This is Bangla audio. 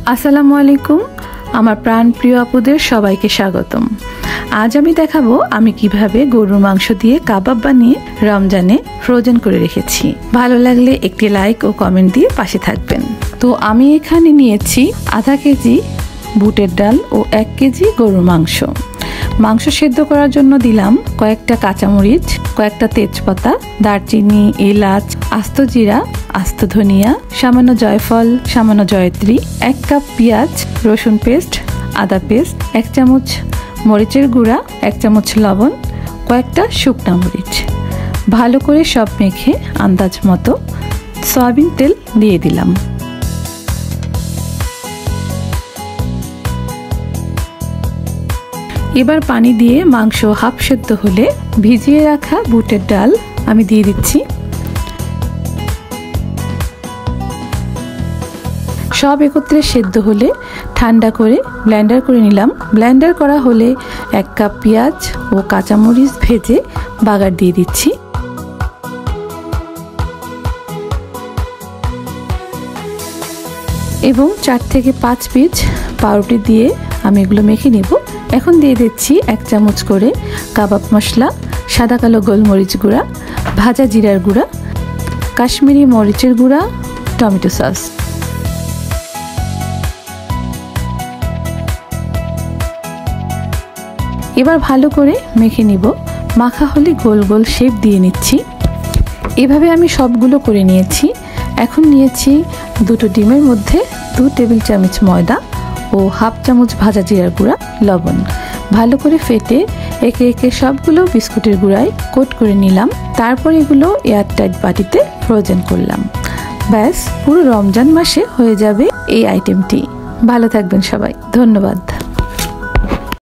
আসসালামু আলাইকুম, আমার প্রাণপ্রিয় আপুদের সবাইকে স্বাগতম। আজ আমি দেখাবো আমি কিভাবে গরুর মাংস দিয়ে কাবাব বানিয়ে রমজানে ফ্রোজেন করে রেখেছি। ভালো লাগলে একটি লাইক ও কমেন্ট দিয়ে পাশে থাকবেন। তো আমি এখানে নিয়েছি আধা কেজি বুটের ডাল ও 1 কেজি গরুর মাংস। মাংস সেদ্ধ করার জন্য দিলাম কয়েকটা কাঁচামরিচ, কয়েকটা তেজপাতা, দারচিনি, এলাচ, আস্ত জিরা, আস্ত ধনিয়া, সামান্য জয়ফল, সামান্য জয়ত্রী, 1 কাপ পেঁয়াজ, রসুন পেস্ট, আদা পেস্ট, 1 চামচ মরিচের গুঁড়া, 1 চামচ লবণ, কয়েকটা শুকনা মরিচ। ভালো করে সব মেখে আন্দাজ মতো সয়াবিন তেল দিয়ে দিলাম। এবার পানি দিয়ে মাংস হাফ সেদ্ধ হলে ভিজিয়ে রাখা বুটের ডাল আমি দিয়ে দিচ্ছি। সব একত্রে সেদ্ধ হলে ঠান্ডা করে ব্লেন্ডার করে নিলাম। ব্লেন্ডার করা হলে 1 কাপ পেঁয়াজ ও কাঁচামরিচ ভেজে বাগার দিয়ে দিচ্ছি। এবং 4 থেকে 5 পিস পাউরুটি দিয়ে আমি এগুলো মেখে নেব। এখন দিয়ে দিচ্ছি 1 চামচ করে কাবাব মশলা, সাদা কালো গোলমরিচ গুঁড়া, ভাজা জিরার গুঁড়া, কাশ্মীরি মরিচের গুঁড়া, টমেটো সস। এবার ভালো করে মেখে নিব। মাখা হলে গোল গোল শেপ দিয়ে নিচ্ছি। এভাবে আমি সবগুলো করে নিয়েছি। এখন নিয়েছি 2টো ডিমের মধ্যে 2 টেবিল চামচ ময়দা ও হাফ চামচ ভাজা জিরার গুঁড়া, লবণ। ভালো করে ফেটে একে একে সবগুলো বিস্কুটের গুঁড়ায় কোট করে নিলাম। তারপর এগুলো এয়ারটাইট বাটিতে ফ্রোজেন করলাম। ব্যাস, পুরো রমজান মাসে হয়ে যাবে এই আইটেমটি। ভালো থাকবেন সবাই, ধন্যবাদ।